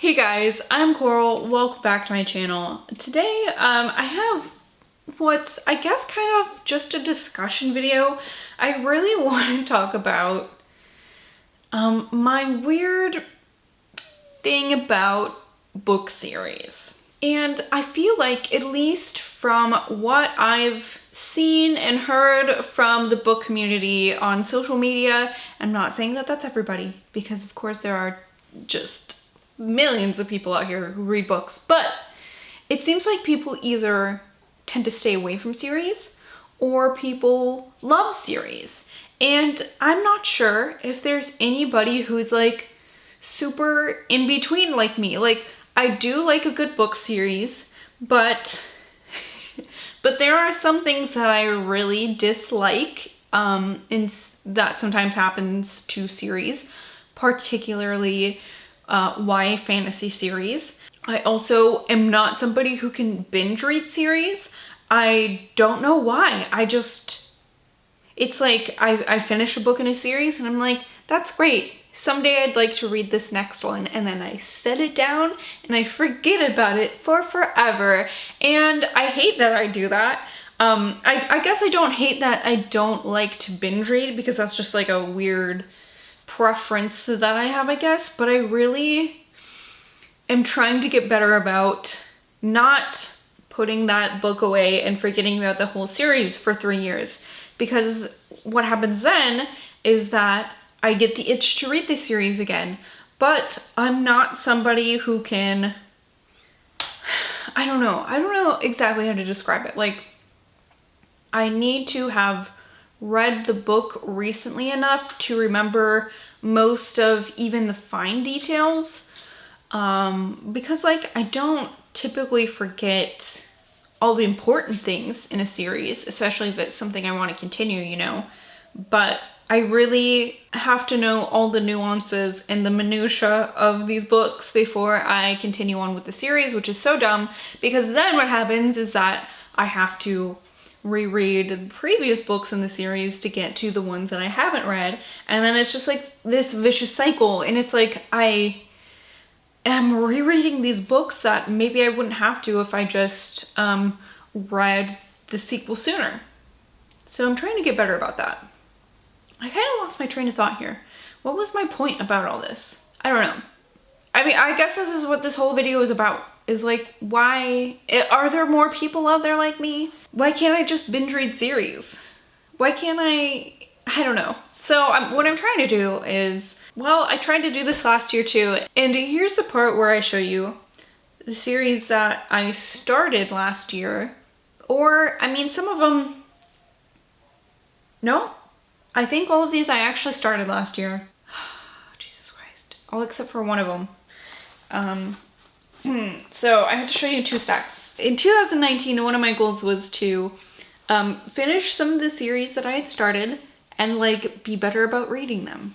Hey guys, I'm Coral. Welcome back to my channel. Today, I have what's, I guess, kind of just a discussion video. I really want to talk about my weird thing about book series. And I feel like, at least from what I've seen and heard from the book community on social media, I'm not saying that that's everybody, because of course there are just millions of people out here who read books, but it seems like people either tend to stay away from series or people love series. And I'm not sure if there's anybody who's like super in between like me. Like, I do like a good book series, but there are some things that I really dislike, and that sometimes happens to series, particularly YA fantasy series. I also am not somebody who can binge read series. I don't know why. It's like I finish a book in a series and I'm like, that's great. Someday I'd like to read this next one, and then I set it down and I forget about it for forever. And I hate that I do that. I guess I don't hate that I don't like to binge read, because that's just like a weird preference that I have, I guess, but I really am trying to get better about not putting that book away and forgetting about the whole series for 3 years, because what happens then is that I get the itch to read the series again, but I'm not somebody who can, I don't know exactly how to describe it. Like, I need to have read the book recently enough to remember most of even the fine details, because like I don't typically forget all the important things in a series, especially if it's something I want to continue, you know, but I really have to know all the nuances and the minutia of these books before I continue on with the series, which is so dumb, because then what happens is that I have to reread the previous books in the series to get to the ones that I haven't read, and then it's just like this vicious cycle, and it's like I am rereading these books that maybe I wouldn't have to if I just read the sequel sooner. So I'm trying to get better about that. I kind of lost my train of thought here. What was my point about all this? I don't know. I mean, I guess this is what this whole video is about. Is like, why are there more people out there like me? Why can't I just binge read series? Why can't I don't know. So what I'm trying to do is, well, I tried to do this last year too, and here's the part where I show you the series that I started last year, or I mean some of them, no, I think all of these I actually started last year. Jesus Christ. All except for one of them. So I have to show you 2 stacks. In 2019, one of my goals was to finish some of the series that I had started and like be better about reading them.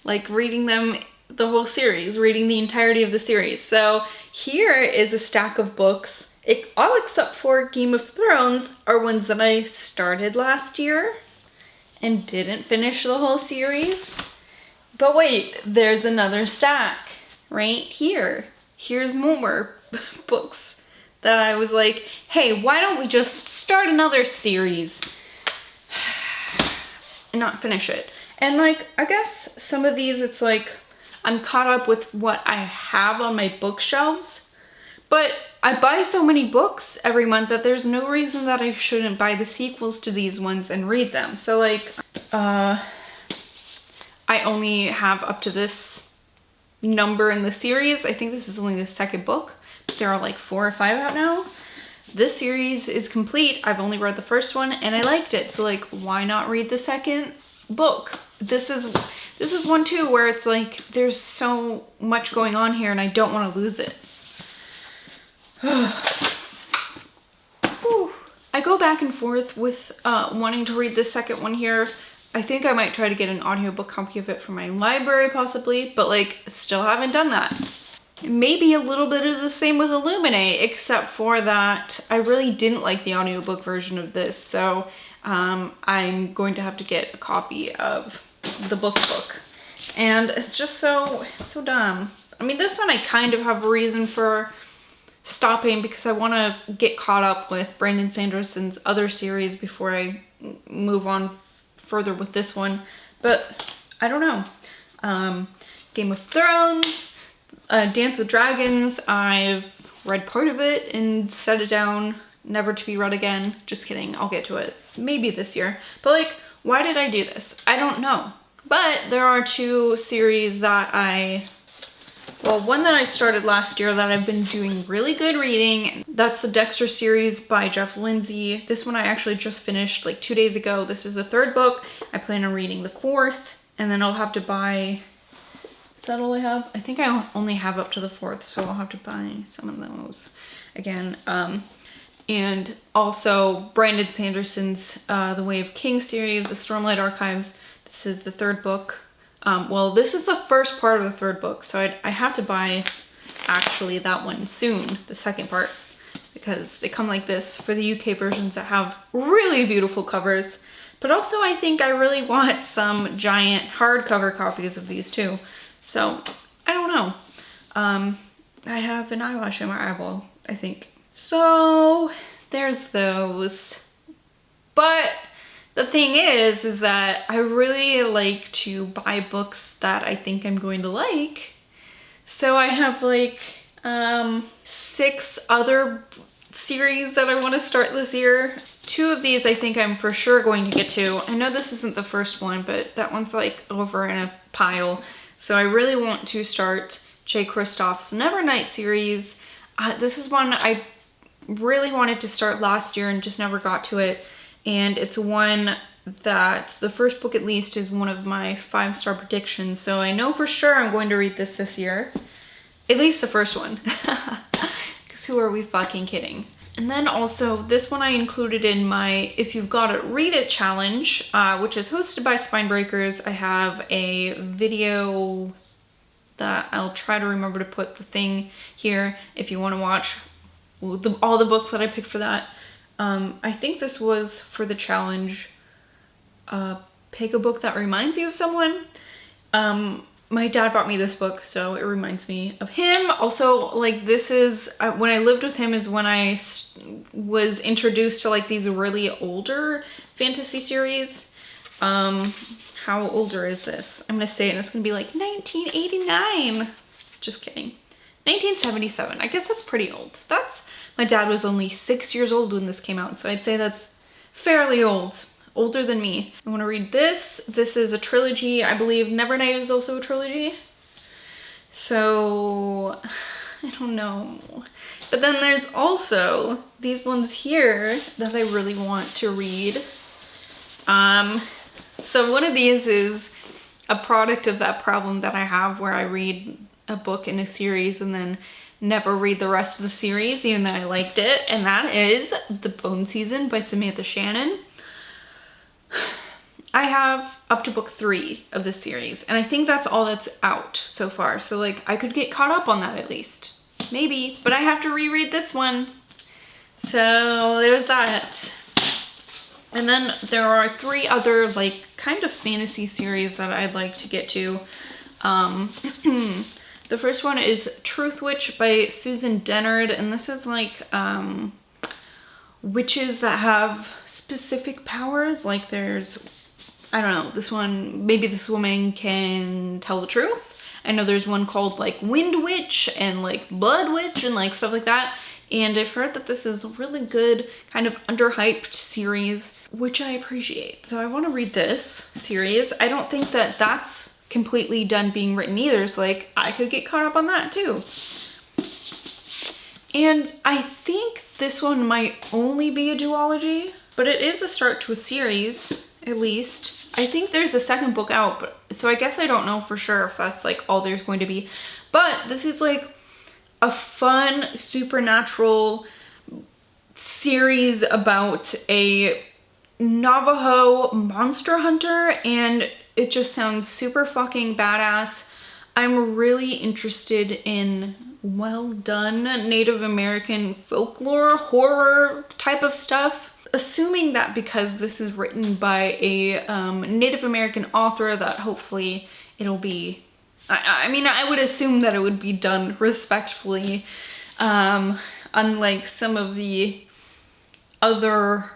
Like reading them, the whole series, reading the entirety of the series. So here is a stack of books. All except for Game of Thrones are ones that I started last year and didn't finish the whole series. But wait, there's another stack right here. Here's more books that I was like, hey, why don't we just start another series and not finish it? And like, I guess some of these, it's like I'm caught up with what I have on my bookshelves, but I buy so many books every month that there's no reason that I shouldn't buy the sequels to these ones and read them. So like, I only have up to this number in the series. I think this is only the 2nd book. There are like 4 or 5 out now. This series is complete. I've only read the first one and I liked it. So like, why not read the 2nd book? This is one too where it's like there's so much going on here and I don't want to lose it. I go back and forth with wanting to read the 2nd one here. I think I might try to get an audiobook copy of it from my library possibly, but like still haven't done that. Maybe a little bit of the same with Illuminate, except for that I really didn't like the audiobook version of this, so I'm going to have to get a copy of the book. And it's just so dumb. I mean, this one I kind of have a reason for stopping because I want to get caught up with Brandon Sanderson's other series before I move on further with this one. But I don't know. Game of Thrones, Dance with Dragons, I've read part of it and set it down, never to be read again. Just kidding, I'll get to it maybe this year. But like, why did I do this? I don't know. But there are two series that well, one that I started last year that I've been doing really good reading. That's the Dexter series by Jeff Lindsay. This one I actually just finished like 2 days ago. This is the third book. I plan on reading the fourth, and then I'll have to buy, is that all I have? I think I only have up to the fourth, so I'll have to buy some of those again. And also Brandon Sanderson's The Way of King series, the Stormlight Archives. This is the third book. Well, this is the first part of the third book, so I have to buy actually that one soon, the second part, because they come like this for the UK versions that have really beautiful covers. But also I think I really want some giant hardcover copies of these too. So, I don't know. I have an eyelash in my eyeball, I think. So, there's those. But the thing is that I really like to buy books that I think I'm going to like. So I have like 6 other series that I want to start this year. 2 of these I think I'm for sure going to get to. I know this isn't the first one, but that one's like over in a pile. So I really want to start Jay Kristoff's Nevernight series. This is one I really wanted to start last year and just never got to it. And it's one that the first book at least is one of my 5-star predictions. So I know for sure I'm going to read this year. At least the first one. Because who are we fucking kidding? And then also this one I included in my If You've Got It, Read It challenge, which is hosted by Spinebreakers. I have a video that I'll try to remember to put the thing here if you want to watch all the books that I picked for that. I think this was for the challenge, pick a book that reminds you of someone. My dad bought me this book, so it reminds me of him. Also, like, this is, when I lived with him is when I was introduced to like these really older fantasy series. How older is this? I'm gonna say it and it's gonna be like 1989. Just kidding. 1977, I guess that's pretty old. My dad was only 6 years old when this came out, so I'd say that's fairly old. Older than me. I want to read this. This is a trilogy. I believe Nevernight is also a trilogy. So, I don't know. But then there's also these ones here that I really want to read. So one of these is a product of that problem that I have where I read a book in a series and then never read the rest of the series even though I liked it, and that is The Bone Season by Samantha Shannon. I have up to book 3 of this series, and I think that's all that's out so far, so like I could get caught up on that at least. Maybe, but I have to reread this one. So there's that. And then there are 3 other like kind of fantasy series that I'd like to get to. The first one is Truth Witch by Susan Dennard, and this is like witches that have specific powers. Like there's, I don't know, this one, maybe this woman can tell the truth. I know there's one called like Wind Witch and like Blood Witch and like stuff like that. And I've heard that this is a really good kind of underhyped series, which I appreciate. So I want to read this series. I don't think that that's completely done being written either, so like I could get caught up on that too. And I think this one might only be a duology, but it is a start to a series, at least. I think there's a second book out, but so I guess I don't know for sure if that's like all there's going to be. But this is like a fun supernatural series about a Navajo monster hunter, and it just sounds super fucking badass. I'm really interested in well done Native American folklore, horror type of stuff. Assuming that because this is written by a Native American author that hopefully it'll be I mean, I would assume that it would be done respectfully, unlike some of the other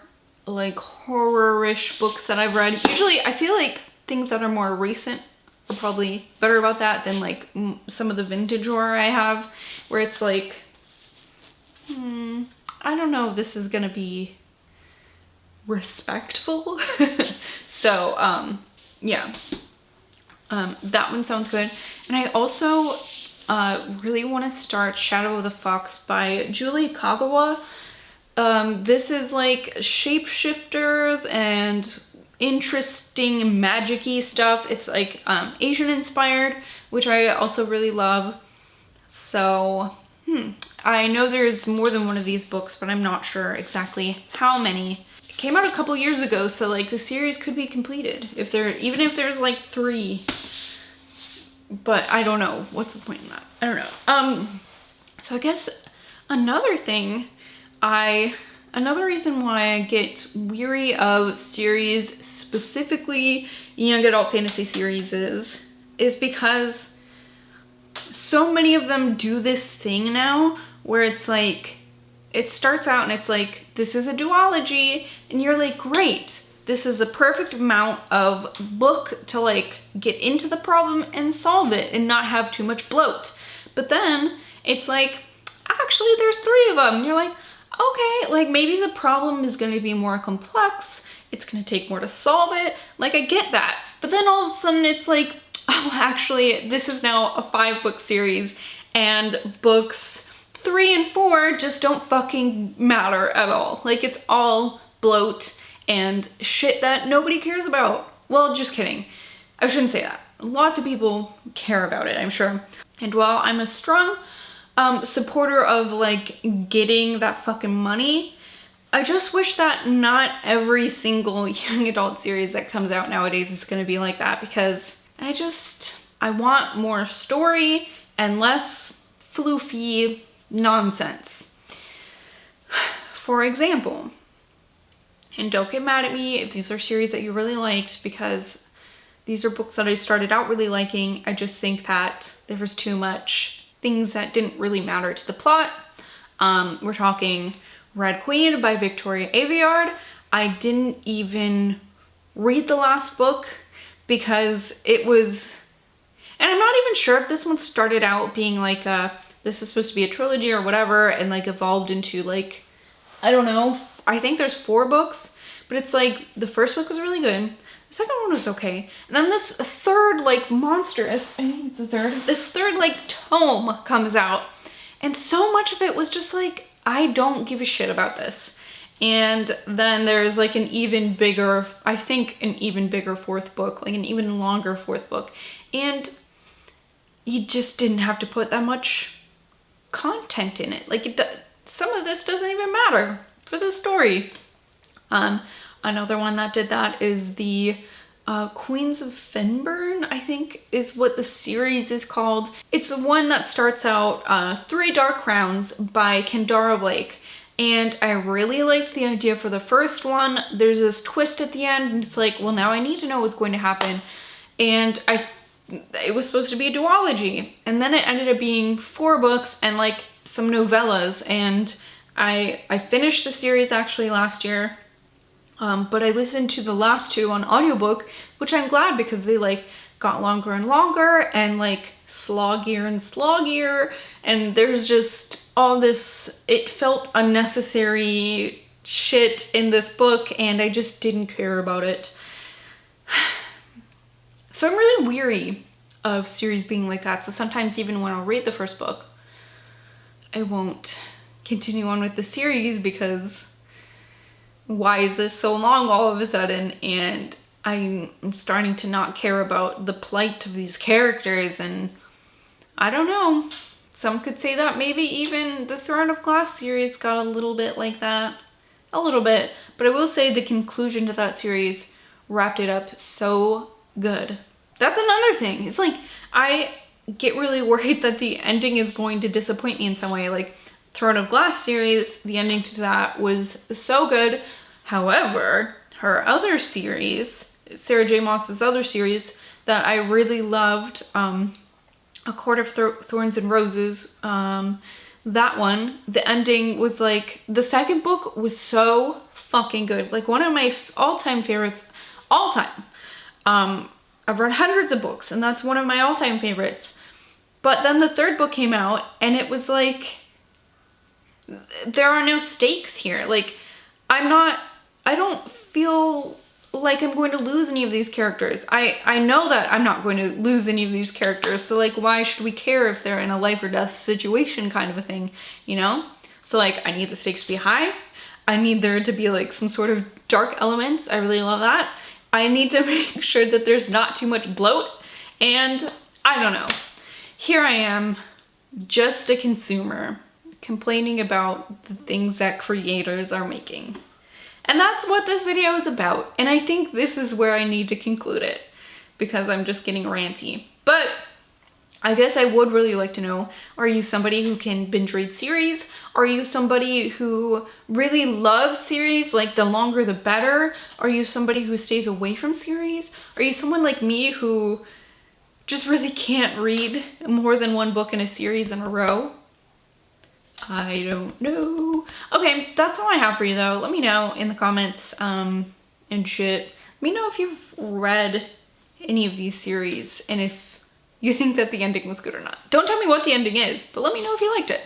like horror-ish books that I've read. Usually I feel like things that are more recent are probably better about that than like some of the vintage horror I have, where it's like, I don't know if this is gonna be respectful. So yeah, that one sounds good. And I also really want to start Shadow of the Fox by Julie Kagawa. This is like shapeshifters and interesting magic-y stuff. It's like Asian inspired, which I also really love. So I know there's more than one of these books, but I'm not sure exactly how many. It came out a couple years ago, so like the series could be completed even if there's like 3. But I don't know. What's the point in that? I don't know. So I guess another reason why I get weary of series, specifically young adult fantasy series, is because so many of them do this thing now where it's like, it starts out and it's like, this is a duology, and you're like, great. This is the perfect amount of book to like get into the problem and solve it and not have too much bloat. But then it's like, actually there's 3 of them. And you're like, okay, like maybe the problem is going to be more complex. It's going to take more to solve it. Like I get that. But then all of a sudden it's like, oh, actually this is now a 5-book series and books 3 and 4 just don't fucking matter at all. Like it's all bloat and shit that nobody cares about. Well, just kidding. I shouldn't say that. Lots of people care about it, I'm sure. And while I'm a strong supporter of like getting that fucking money, I just wish that not every single young adult series that comes out nowadays is gonna be like that, because I want more story and less floofy nonsense. For example, and don't get mad at me if these are series that you really liked, because these are books that I started out really liking. I just think that there was too much things that didn't really matter to the plot. We're talking Red Queen by Victoria Aveyard. I didn't even read the last book because it was, and I'm not even sure if this one started out being like this is supposed to be a trilogy or whatever, and like evolved into like, I don't know, I think there's 4 books, but it's like the first book was really good. The second one was okay. And then this third like monstrous, I think it's the third, this third like tome comes out. And so much of it was just like, I don't give a shit about this. And then there's like an even bigger, I think an even bigger 4th book, like an even longer 4th book. And you just didn't have to put that much content in it. Like some of this doesn't even matter for the story. Another one that did that is the Queens of Fenburn, I think is what the series is called. It's the one that starts out 3 Dark Crowns by Kendara Blake. And I really liked the idea for the first one. There's this twist at the end and it's like, well, now I need to know what's going to happen. And it was supposed to be a duology. And then it ended up being 4 books and like some novellas. And I finished the series actually last year. But I listened to the last 2 on audiobook, which I'm glad, because they like got longer and longer and like sloggier and sloggier. And there's just all this, it felt unnecessary shit in this book and I just didn't care about it. So I'm really weary of series being like that. So sometimes even when I'll read the first book, I won't continue on with the series because why is this so long all of a sudden? And I'm starting to not care about the plight of these characters, and I don't know. Some could say that maybe even the Throne of Glass series got a little bit like that. A little bit. But I will say the conclusion to that series wrapped it up so good. That's another thing. It's like, I get really worried that the ending is going to disappoint me in some way. Like, Throne of Glass series, the ending to that was so good. However, her other series, Sarah J. Maas's other series that I really loved, A Court of Thorns and Roses. That one, the ending was like, the second book was so fucking good. Like one of my all-time favorites, all time. I've read hundreds of books and that's one of my all-time favorites. But then the third book came out and it was like, there are no stakes here. Like, I don't feel like I'm going to lose any of these characters. I know that I'm not going to lose any of these characters, so like why should we care if they're in a life or death situation kind of a thing, you know? So like I need the stakes to be high. I need there to be like some sort of dark elements. I really love that. I need to make sure that there's not too much bloat, and I don't know. Here I am, just a consumer, complaining about the things that creators are making. And that's what this video is about. And I think this is where I need to conclude it because I'm just getting ranty. But I guess I would really like to know, are you somebody who can binge read series? Are you somebody who really loves series, like the longer the better? Are you somebody who stays away from series? Are you someone like me who just really can't read more than one book in a series in a row? I don't know. Okay, that's all I have for you though. Let me know in the comments and shit. Let me know if you've read any of these series and if you think that the ending was good or not. Don't tell me what the ending is, but let me know if you liked it.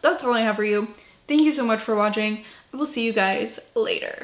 That's all I have for you. Thank you so much for watching. I will see you guys later.